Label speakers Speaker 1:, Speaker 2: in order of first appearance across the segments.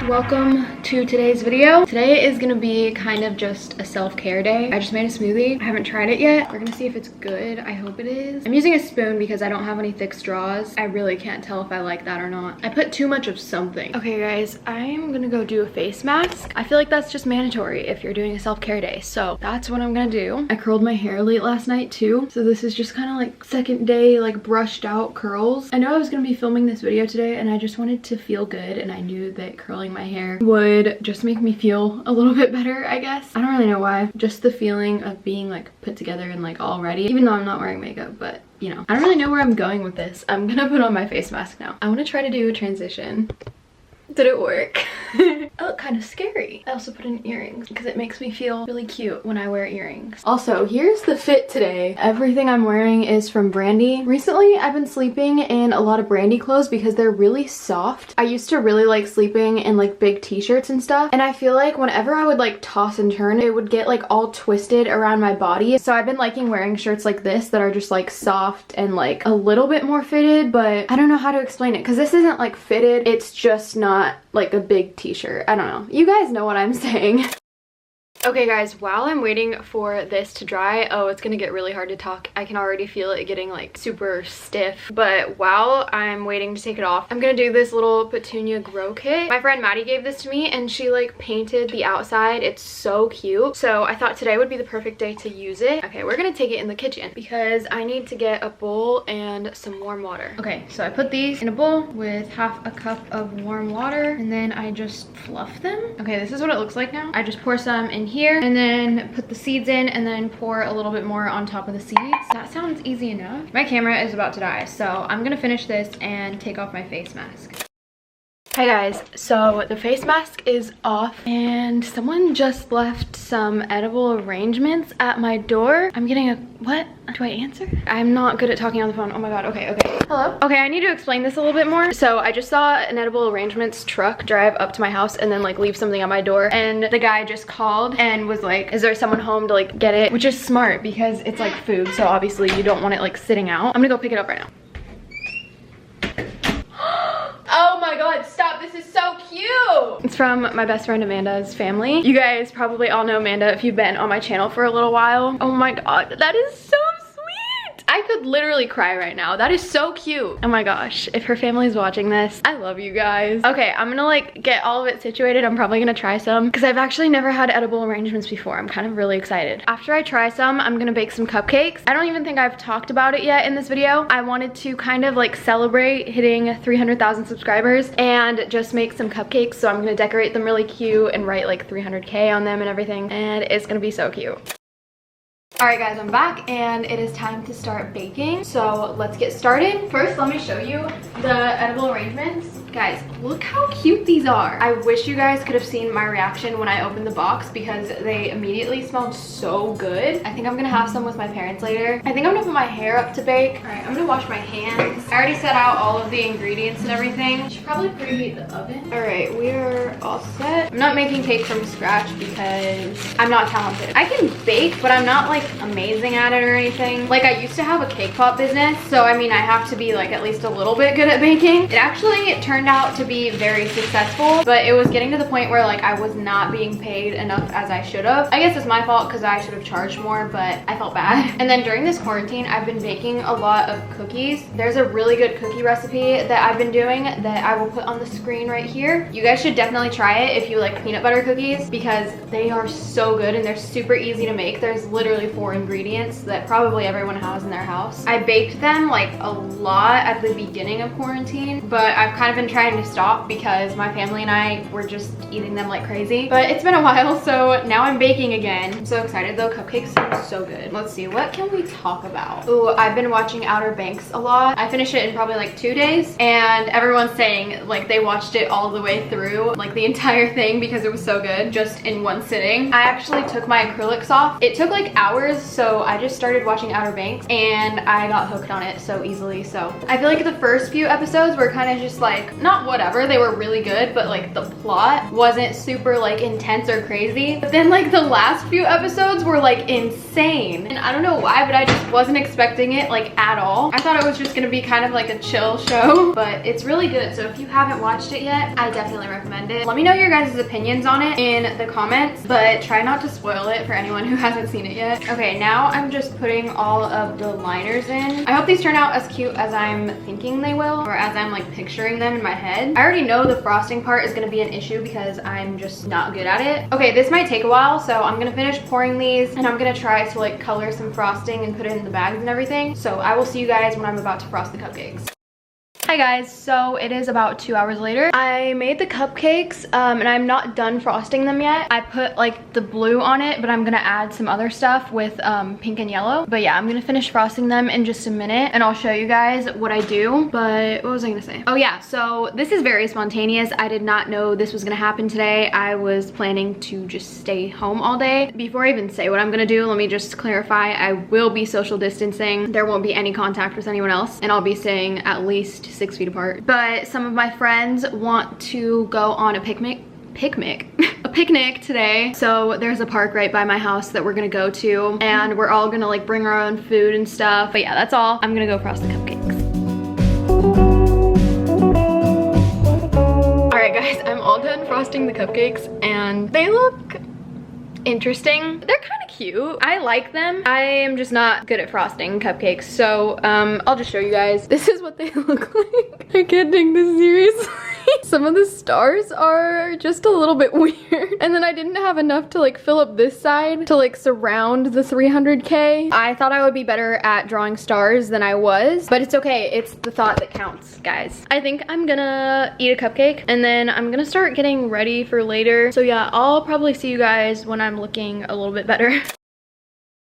Speaker 1: welcome to today's video. Today is gonna be kind of just a self-care day. I just made a smoothie. I haven't tried it yet. We're gonna see if it's good. I hope it is. I'm using a spoon because I don't have any thick straws. I really can't tell if I like that or not. I put too much of something. Okay guys, I'm gonna go do a face mask. I feel like that's just mandatory if you're doing a self-care day, so that's what I'm gonna do. I curled my hair late last night too, so this is just kind of like second day, like brushed out curls. I know I was gonna be filming this video today and I just wanted to feel good, and I knew that curling my hair would just make me feel a little bit better, I guess. I don't really know why. Just the feeling of being like put together and like all ready, even though I'm not wearing makeup, but you know. I don't really know where I'm going with this. I'm gonna put on my face mask now. I want to try to do a transition. Did it work? I look kind of scary. I also put in earrings because it makes me feel really cute when I wear earrings. Also, here's the fit today. Everything I'm wearing is from Brandy. Recently, I've been sleeping in a lot of Brandy clothes because they're really soft. I used to really like sleeping in like big t-shirts and stuff, and I feel like whenever I would like toss and turn, it would get like all twisted around my body. So I've been liking wearing shirts like this that are just like soft and like a little bit more fitted, but I don't know how to explain it because this isn't like fitted. It's just not like a big t-shirt. I don't know. You guys know what I'm saying. Okay guys, while I'm waiting for this to dry, oh, it's gonna get really hard to talk. I can already feel it getting like super stiff. But while I'm waiting to take it off, I'm gonna do this little petunia grow kit. My friend Maddie gave this to me and she like painted the outside. It's so cute. So I thought today would be the perfect day to use it. Okay, we're gonna take it in the kitchen because I need to get a bowl and some warm water. Okay, so I put these in a bowl with half a cup of warm water and then I just fluff them. Okay, this is what it looks like now. I just pour some in here and then put the seeds in and then pour a little bit more on top of the seeds. That sounds easy enough. My camera is about to die, so I'm gonna finish this and take off my face mask. Hi guys, so the face mask is off and someone just left some edible arrangements at my door. I'm getting a, what? Do I answer? I'm not good at talking on the phone. Oh my god, okay. Hello? Okay, I need to explain this a little bit more. So I just saw an edible arrangements truck drive up to my house and then like leave something at my door, and the guy just called and was like, is there someone home to like get it? Which is smart because it's like food, so obviously you don't want it like sitting out. I'm gonna go pick it up right now. Oh my god, stop, this is so cute! It's from my best friend Amanda's family. You guys probably all know Amanda if you've been on my channel for a little while. Oh my god, that is so sweet! I could literally cry right now. That is so cute. Oh my gosh, if her family's watching this, I love you guys. Okay, I'm gonna like get all of it situated. I'm probably gonna try some because I've actually never had edible arrangements before. I'm kind of really excited. After I try some, I'm gonna bake some cupcakes. I don't even think I've talked about it yet in this video. I wanted to kind of like celebrate hitting 300,000 subscribers and just make some cupcakes. So I'm gonna decorate them really cute and write like 300K on them and everything. And it's gonna be so cute. Alright guys, I'm back and it is time to start baking. So let's get started. First, let me show you the edible arrangements. Guys, look how cute these are. I wish you guys could have seen my reaction when I opened the box because they immediately smelled so good. I think I'm gonna have some with my parents later. I think I'm gonna put my hair up to bake. Alright, I'm gonna wash my hands. I already set out all of the ingredients and everything. I should probably preheat the oven. Alright, we are all set. I'm not making cake from scratch because I'm not talented. I can bake, but I'm not like amazing at it or anything. Like I used to have a cake pop business, so I mean I have to be like at least a little bit good at baking. It turned out to be very successful, but it was getting to the point where like I was not being paid enough as I should have. I guess it's my fault because I should have charged more, but I felt bad. And then during this quarantine, I've been baking a lot of cookies. There's a really good cookie recipe that I've been doing that I will put on the screen right here. You guys should definitely try it if you like peanut butter cookies because they are so good and they're super easy to make. There's literally 4 ingredients that probably everyone has in their house. I baked them like a lot at the beginning of quarantine, but I've kind of been trying to stop because my family and I were just eating them like crazy. But it's been a while, so now I'm baking again. I'm so excited though. Cupcakes seem so good. Let's see, what can we talk about? Ooh, I've been watching Outer Banks a lot. I finished it in probably like 2 days, and everyone's saying like they watched it all the way through, like the entire thing, because it was so good just in one sitting. I actually took my acrylics off. It took like hours, so I just started watching Outer Banks and I got hooked on it so easily. So I feel like the first few episodes were kind of just like not whatever, they were really good, but like the plot wasn't super like intense or crazy. But then like the last few episodes were like insane. And I don't know why, but I just wasn't expecting it like at all. I thought it was just gonna be kind of like a chill show, but it's really good. So if you haven't watched it yet, I definitely recommend it. Let me know your guys' opinions on it in the comments, but try not to spoil it for anyone who hasn't seen it yet. Okay, now I'm just putting all of the liners in. I hope these turn out as cute as I'm thinking they will, or as I'm like picturing them in my head. I already know the frosting part is gonna be an issue because I'm just not good at it. Okay, this might take a while, so I'm gonna finish pouring these and I'm gonna try to like color some frosting and put it in the bags and everything. So I will see you guys when I'm about to frost the cupcakes. Hi guys, so it is about 2 hours later. I made the cupcakes and I'm not done frosting them yet. I put like the blue on it, but I'm gonna add some other stuff with pink and yellow. But yeah, I'm gonna finish frosting them in just a minute and I'll show you guys what I do. But what was I gonna say? Oh yeah, so this is very spontaneous. I did not know this was gonna happen today. I was planning to just stay home all day. Before I even say what I'm gonna do, let me just clarify. I will be social distancing. There won't be any contact with anyone else and I'll be staying at least 6 feet apart. But some of my friends want to go on a picnic today. So there's a park right by my house that we're gonna go to and we're all gonna like bring our own food and stuff. But yeah, that's all. I'm gonna go frost the cupcakes. All right guys, I'm all done frosting the cupcakes and they look interesting. They're kind of cute. I like them. I am just not good at frosting cupcakes. So I'll just show you guys. This is what they look like. I can't take this seriously. Some of the stars are just a little bit weird. And then I didn't have enough to like fill up this side to like surround the 300K. I thought I would be better at drawing stars than I was, but it's okay. It's the thought that counts, guys. I think I'm gonna eat a cupcake and then I'm gonna start getting ready for later. So yeah, I'll probably see you guys when I'm looking a little bit better.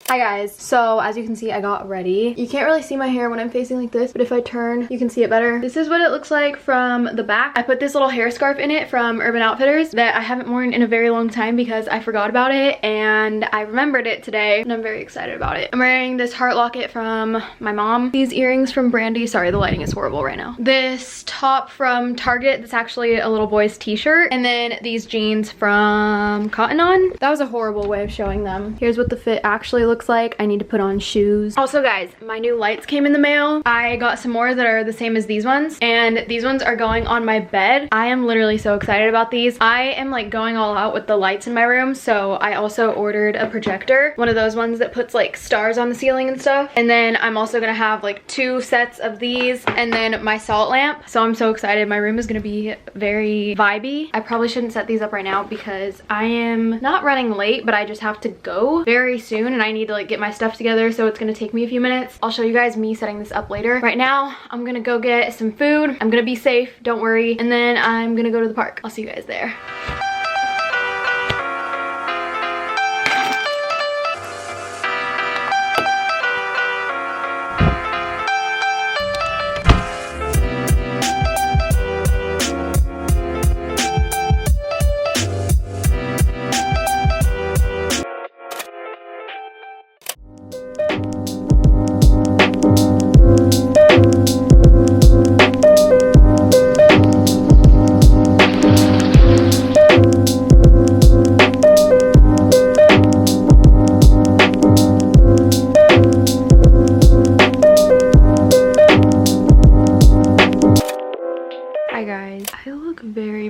Speaker 1: Hi guys, so as you can see I got ready. You can't really see my hair when I'm facing like this, but if I turn you can see it better. This is what it looks like from the back. I put this little hair scarf in it from Urban Outfitters that I haven't worn in a very long time because I forgot about it and I remembered it today and I'm very excited about it. I'm wearing this heart locket from my mom, these earrings from Brandy. Sorry, the lighting is horrible right now. This top from Target that's actually a little boy's t-shirt, and then these jeans from Cotton On. That was a horrible way of showing them. Here's what the fit actually looks like. I need to put on shoes. Also guys, my new lights came in the mail. I got some more that are the same as these ones, and these ones are going on my bed. I am literally so excited about these. I am like going all out with the lights in my room, so I also ordered a projector, one of those ones that puts like stars on the ceiling and stuff. And then I'm also gonna have like 2 sets of these and then my salt lamp. So I'm so excited. My room is gonna be very vibey. I probably shouldn't set these up right now because I am not running late, but I just have to go very soon and I need to like get my stuff together, so it's gonna take me a few minutes. I'll show you guys me setting this up later. Right now I'm gonna go get some food. I'm gonna be safe, don't worry, and then I'm gonna go to the park. I'll see you guys there.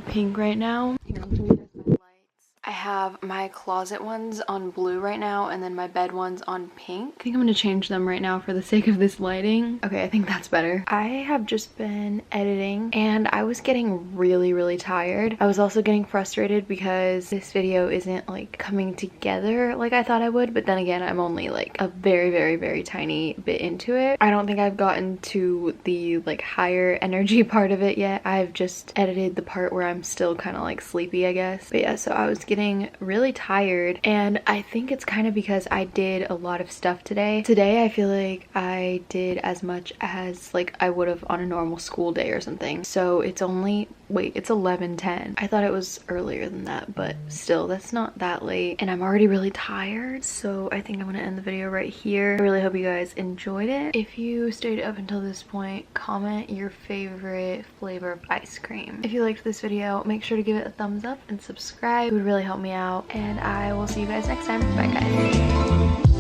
Speaker 1: Pink right now. Here, I'll show you guys my lights. I have my closet ones on blue right now and then my bed ones on pink. I think I'm gonna change them right now for the sake of this lighting. Okay, I think that's better. I have just been editing and I was getting really tired. I was also getting frustrated because this video isn't like coming together like I thought I would, but then again I'm only like a very tiny bit into it. I don't think I've gotten to the like higher energy part of it yet. I've just edited the part where I'm still kind of like sleepy, I guess. But yeah, so I was getting really tired and I think it's kind of because I did a lot of stuff today. Today I feel like I did as much as like I would have on a normal school day or something. So it's only wait, it's 11:10. I thought it was earlier than that, but still, that's not that late. And I'm already really tired, so I think I'm gonna end the video right here. I really hope you guys enjoyed it. If you stayed up until this point, comment your favorite flavor of ice cream. If you liked this video, make sure to give it a thumbs up and subscribe. It would really help me out, and I will see you guys next time. Bye, guys.